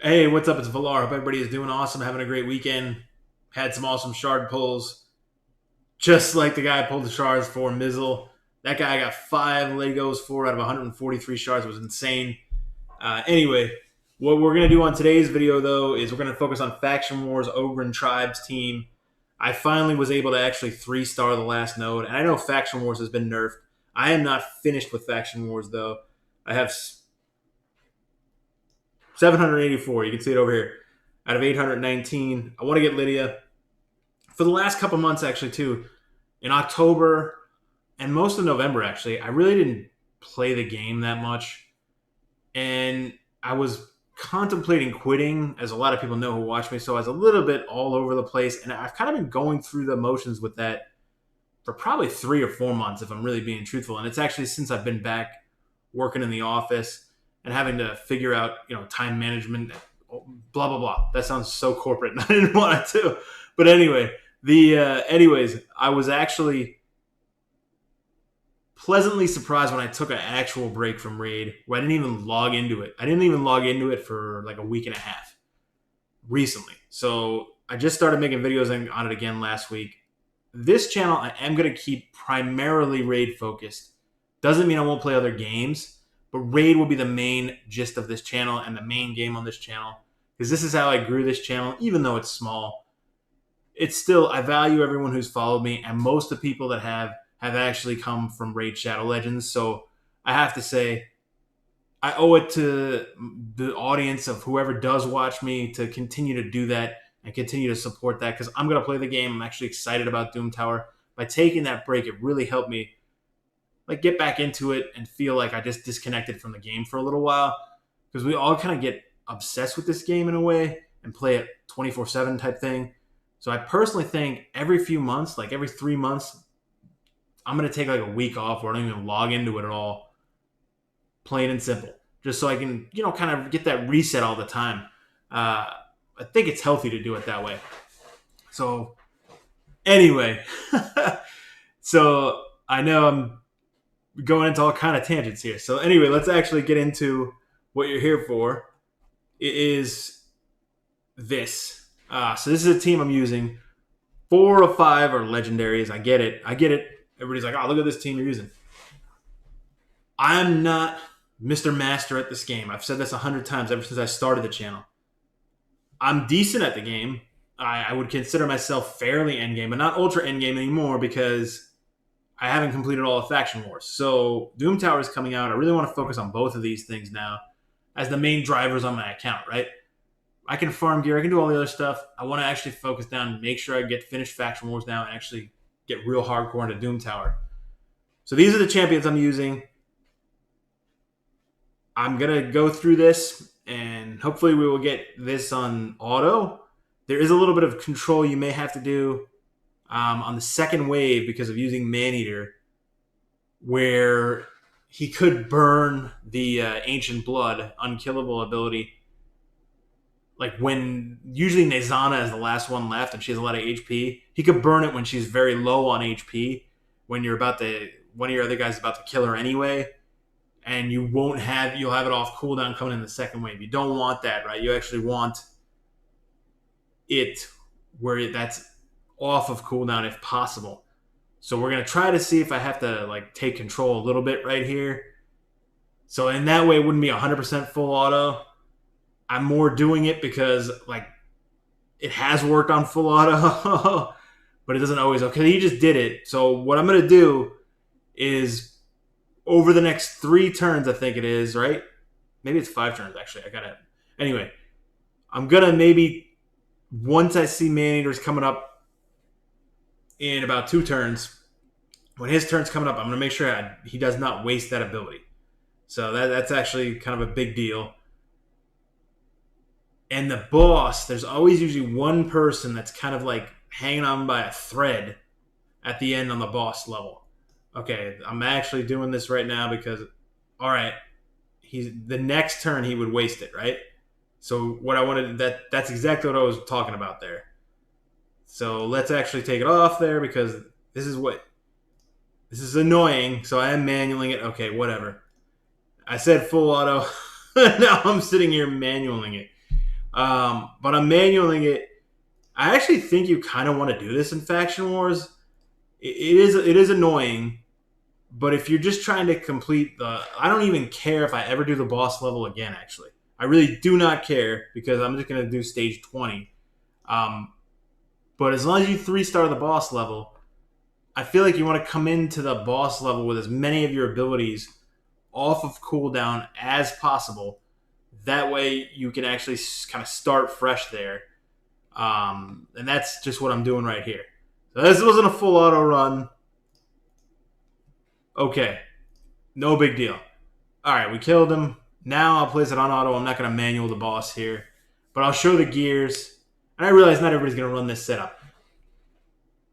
Hey, what's up? It's Valar. Hope everybody is doing awesome, having a great weekend. Had some awesome shard pulls, just like the guy I pulled the shards for, Mizzle. That guy got 5 Legos for out of 143 shards. It was insane. Anyway, what we're going to do on today's video, though, is we're going to focus on Faction Wars Ogryn Tribe's team. I finally was able to actually 3-star the last node, and I know Faction Wars has been nerfed. I am not finished with Faction Wars, though. I have 784. You can see it over here out of 819. I want to get Lydia for the last couple months, actually, too. In October and most of November, actually, I really didn't play the game that much. And I was contemplating quitting, as a lot of people know who watch me. So I was a little bit all over the place. And I've kind of been going through the motions with that for probably 3 or 4 months, if I'm really being truthful. And it's actually since I've been back working in the office and having to figure out, time management, blah, blah, blah. That sounds so corporate, and I didn't want it to. But anyway, anyways, I was actually pleasantly surprised when I took an actual break from Raid, where I didn't even log into it. I didn't even log into it for like a week and a half recently. So I just started making videos on it again last week. This channel, I am going to keep primarily Raid focused. Doesn't mean I won't play other games, but Raid will be the main gist of this channel and the main game on this channel, because this is how I grew this channel. Even though it's small, it's still, I value everyone who's followed me, and most of the people that have actually come from Raid Shadow Legends. So I have to say, I owe it to the audience of whoever does watch me to continue to do that and continue to support that, because I'm going to play the game. I'm actually excited about Doom Tower. By taking that break, it really helped me get back into it and feel like I just disconnected from the game for a little while, because we all kind of get obsessed with this game in a way and play it 24/7 type thing. So I personally think every few months, like every 3 months, I'm going to take like a week off where I don't even log into it at all, plain and simple, just so I can, kind of get that reset all the time. I think it's healthy to do it that way. So anyway, so I know I'm going into all kind of tangents here. So anyway, let's actually get into what you're here for. It is this. So this is a team I'm using. 4 of 5 are legendaries. I get it. Everybody's like, oh, look at this team you're using. I'm not Mr. Master at this game. I've said this 100 times ever since I started the channel. I'm decent at the game. I would consider myself fairly endgame, but not ultra endgame anymore, because I haven't completed all of Faction Wars. So Doom Tower is coming out. I really want to focus on both of these things now as the main drivers on my account, right? I can farm gear. I can do all the other stuff. I want to actually focus down and make sure I get finished Faction Wars now and actually get real hardcore into Doom Tower. So these are the champions I'm using. I'm going to go through this, and hopefully we will get this on auto. There is a little bit of control you may have to do on the second wave because of using Maneater, where he could burn the Ancient Blood unkillable ability. Like when usually Nezana is the last one left and she has a lot of HP, he could burn it when she's very low on HP, when you're about to, one of your other guys is about to kill her anyway, and you'll have it off cooldown coming in the second wave. You don't want that, right? You actually want it where that's off of cooldown if possible. So we're going to try to see if I have to take control a little bit right here. So in that way, it wouldn't be 100% full auto. I'm more doing it because it has worked on full auto, but it doesn't always. Okay, he just did it. So what I'm going to do is over the next 3 turns, I think it is, right? Maybe it's 5 turns, actually. Anyway, I'm going to maybe, once I see Maneater's coming up in about 2 turns, when his turn's coming up, I'm going to make sure he does not waste that ability. So that's actually kind of a big deal. And the boss, there's always usually one person that's kind of hanging on by a thread at the end on the boss level. Okay, I'm actually doing this right now because, all right, the next turn he would waste it, right? So what I wanted, that's exactly what I was talking about there. So let's actually take it off there, because this is annoying. So I am manualing it. Okay, whatever. I said full auto. Now I'm sitting here manualing it. But I'm manualing it. I actually think you kind of want to do this in Faction Wars. It is annoying, but if you're just trying to complete I don't even care if I ever do the boss level again. Actually, I really do not care because I'm just gonna do stage 20. Um, but as long as you 3-star the boss level, I feel like you want to come into the boss level with as many of your abilities off of cooldown as possible. That way, you can actually kind of start fresh there. And that's just what I'm doing right here. So this wasn't a full auto run. Okay, no big deal. All right, we killed him. Now I'll place it on auto. I'm not going to manual the boss here, but I'll show the gears. And I realize not everybody's going to run this setup.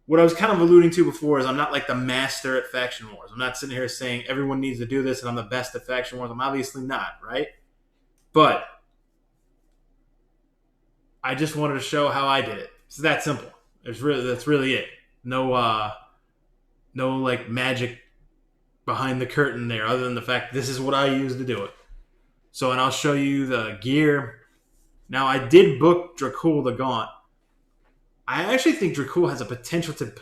What I was kind of alluding to before is I'm not like the master at Faction Wars. I'm not sitting here saying everyone needs to do this and I'm the best at Faction Wars. I'm obviously not, right? But I just wanted to show how I did it. It's that simple. That's really it. No like magic behind the curtain there, other than the fact this is what I use to do it. So, and I'll show you the gear. Now, I did book Dracul the Gaunt. I actually think Dracul has a potential to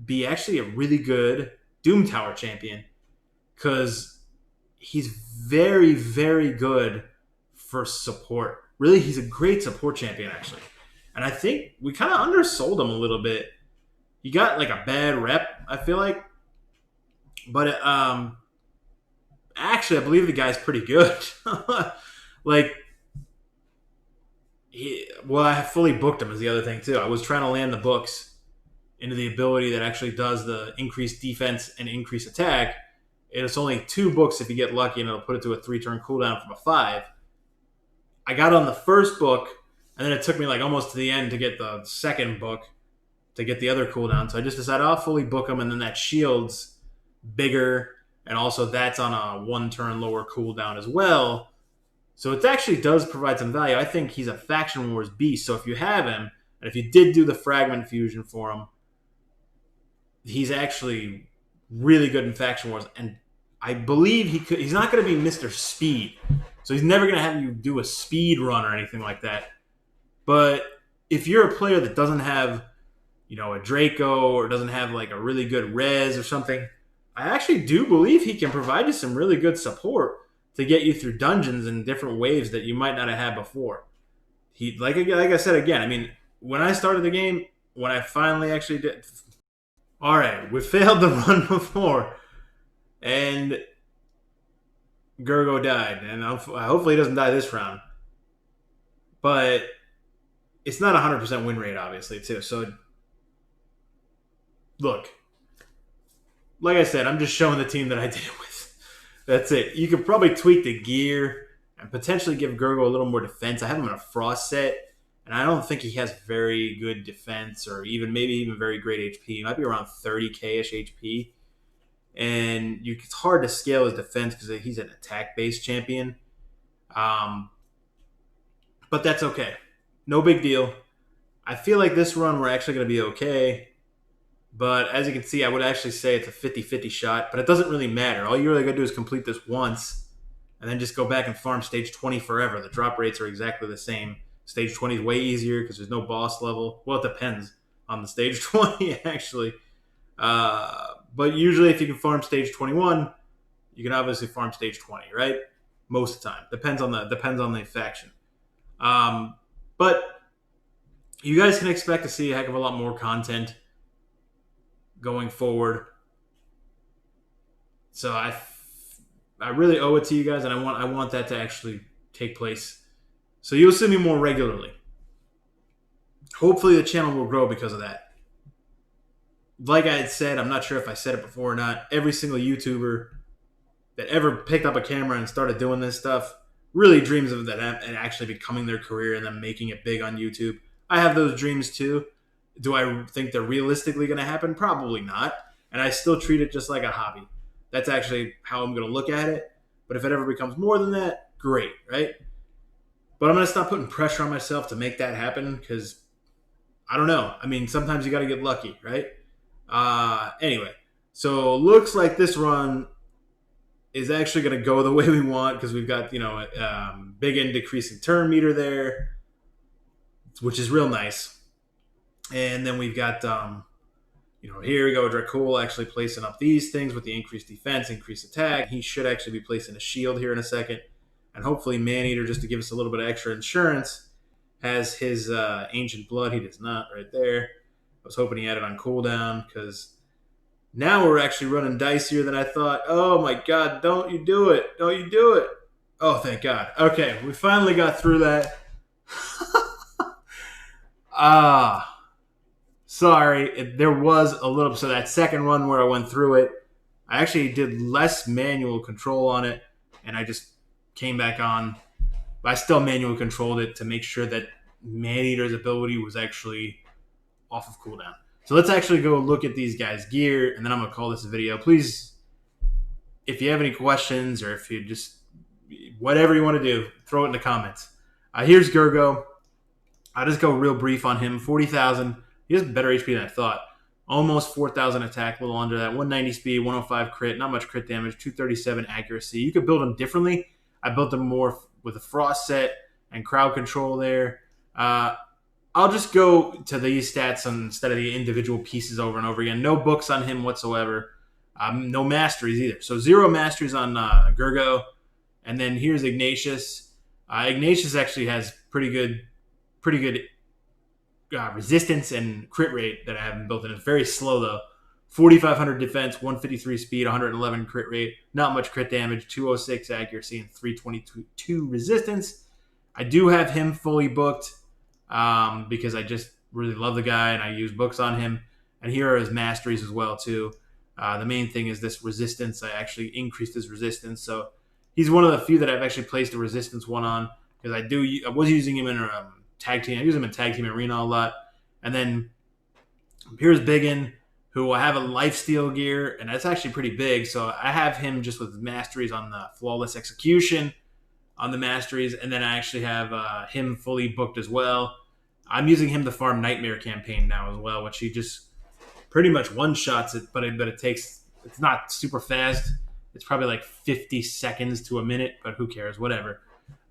be actually a really good Doom Tower champion because he's very, very good for support. Really, he's a great support champion, actually. And I think we kind of undersold him a little bit. He got like a bad rep, I feel like. But actually, I believe the guy's pretty good. Like, I fully booked him is the other thing, too. I was trying to land the books into the ability that actually does the increased defense and increased attack. It's only 2 books if you get lucky, and it'll put it to a 3-turn cooldown from a 5. I got on the first book, and then it took me like almost to the end to get the second book to get the other cooldown. So I just decided I'll fully book them, and then that shield's bigger, and also that's on a 1-turn lower cooldown as well. So it actually does provide some value. I think he's a Faction Wars beast. So if you have him, and if you did do the Fragment Fusion for him, he's actually really good in Faction Wars. And I believe he's not going to be Mr. Speed. So he's never going to have you do a speed run or anything like that. But if you're a player that doesn't have, a Draco or doesn't have like a really good res or something, I actually do believe he can provide you some really good support to get you through dungeons and different waves that you might not have had before. He, like I said again, I mean, when I started the game, when I finally actually did... All right, we failed the run before, and Gergo died, and hopefully he doesn't die this round. But it's not 100% win rate, obviously, too. So, look, like I said, I'm just showing the team that I did it with. That's it. You could probably tweak the gear and potentially give Gergo a little more defense. I have him in a Frost set, and I don't think he has very good defense or maybe even very great HP. He might be around 30k-ish HP. And it's hard to scale his defense because he's an attack-based champion. But that's okay. No big deal. I feel like this run we're actually going to be okay. But as you can see, I would actually say it's a 50-50 shot. But it doesn't really matter. All you really got to do is complete this once and then just go back and farm stage 20 forever. The drop rates are exactly the same. Stage 20 is way easier because there's no boss level. Well, it depends on the stage 20, actually. But usually if you can farm stage 21, you can obviously farm stage 20, right? Most of the time. Depends on the faction. But you guys can expect to see a heck of a lot more content going forward. So I really owe it to you guys, and I want that to actually take place. So you'll see me more regularly. Hopefully the channel will grow because of that. Like I had said, I'm not sure if I said it before or not, every single YouTuber that ever picked up a camera and started doing this stuff really dreams of that and actually becoming their career and then making it big on YouTube. I have those dreams too. Do I think they're realistically going to happen? Probably not. And I still treat it just like a hobby. That's actually how I'm going to look at it. But if it ever becomes more than that, great, right? But I'm going to stop putting pressure on myself to make that happen because I don't know. I mean, sometimes you got to get lucky, right? Anyway, so looks like this run is actually going to go the way we want because we've got, big and decreasing turn meter there. which is real nice. And then we've got, here we go. Dracul actually placing up these things with the increased defense, increased attack. He should actually be placing a shield here in a second. And hopefully Maneater, just to give us a little bit of extra insurance, has his Ancient Blood. He does not right there. I was hoping he had it on cooldown because now we're actually running dicier than I thought. Oh my God, don't you do it. Don't you do it. Oh, thank God. Okay, we finally got through that. Sorry. There was a little, so that second run where I went through it, I actually did less manual control on it, and I just came back on. But I still manually controlled it to make sure that Maneater's ability was actually off of cooldown. So let's actually go look at these guys' gear, and then I'm going to call this a video. Please, if you have any questions or if you just, whatever you want to do, throw it in the comments. Here's Gergo. I'll just go real brief on him. 40,000. He has better HP than I thought. Almost 4,000 attack, a little under that. 190 speed, 105 crit, not much crit damage, 237 accuracy. You could build him differently. I built him more with a frost set and crowd control there. I'll just go to these stats instead of the individual pieces over and over again. No books on him whatsoever. No masteries either. So 0 masteries on Gergo. And then here's Ignatius. Ignatius actually has pretty good resistance and crit rate that I haven't built in. It's very slow though. 4,500 defense, 153 speed, 111 crit rate, not much crit damage, 206 accuracy, and 322 resistance. I do have him fully booked because I just really love the guy and I use books on him. And here are his masteries as well too. The main thing is this resistance. I actually increased his resistance, so he's one of the few that I've actually placed a resistance one on because I was using him in tag team. I use him in tag team arena a lot. And then here's Biggin, who I have a lifesteal gear, and that's actually pretty big. So I have him just with masteries on the flawless execution on the masteries, and then I actually have him fully booked as well. I'm using him to farm Nightmare campaign now as well, which he just pretty much one-shots it, but it takes, it's not super fast. It's probably like 50 seconds to a minute, but who cares? Whatever.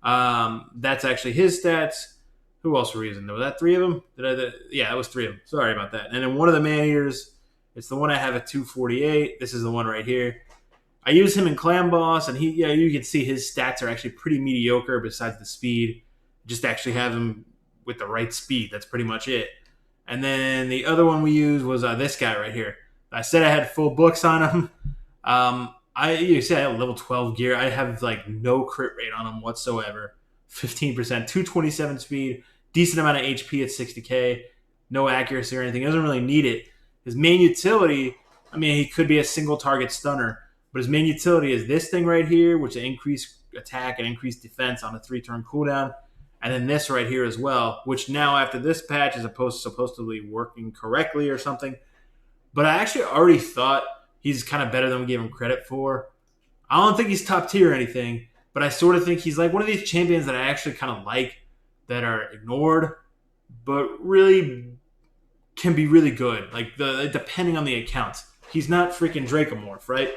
That's actually his stats. Who else were using? Was that 3 of them? Yeah, that was 3 of them. Sorry about that. And then one of the Maneaters, it's the one I have at 248. This is the one right here. I use him in Clan Boss, and you can see his stats are actually pretty mediocre besides the speed. Just actually have him with the right speed. That's pretty much it. And then the other one we used was this guy right here. I said I had full books on him. You said I have level 12 gear. I have like no crit rate on him whatsoever. 15%, 227 speed, decent amount of HP at 60k, no accuracy or anything. He doesn't really need it. His main utility, I mean, he could be a single target stunner, but his main utility is this thing right here, which increase attack and increase defense on a 3-turn cooldown. And then this right here as well, which now after this patch is supposed to be working correctly or something. But I actually already thought he's kind of better than we gave him credit for. I don't think he's top tier or anything, but I sort of think he's like one of these champions that I actually kind of like that are ignored, but really can be really good. Like depending on the accounts. He's not freaking Dracomorph, right?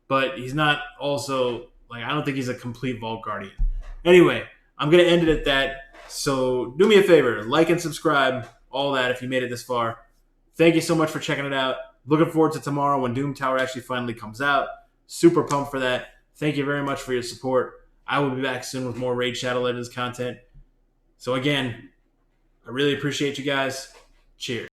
But he's not also, like, I don't think he's a complete Vault Guardian. Anyway, I'm going to end it at that. So do me a favor, like and subscribe, all that if you made it this far. Thank you so much for checking it out. Looking forward to tomorrow when Doom Tower actually finally comes out. Super pumped for that. Thank you very much for your support. I will be back soon with more Raid Shadow Legends content. So again, I really appreciate you guys. Cheers.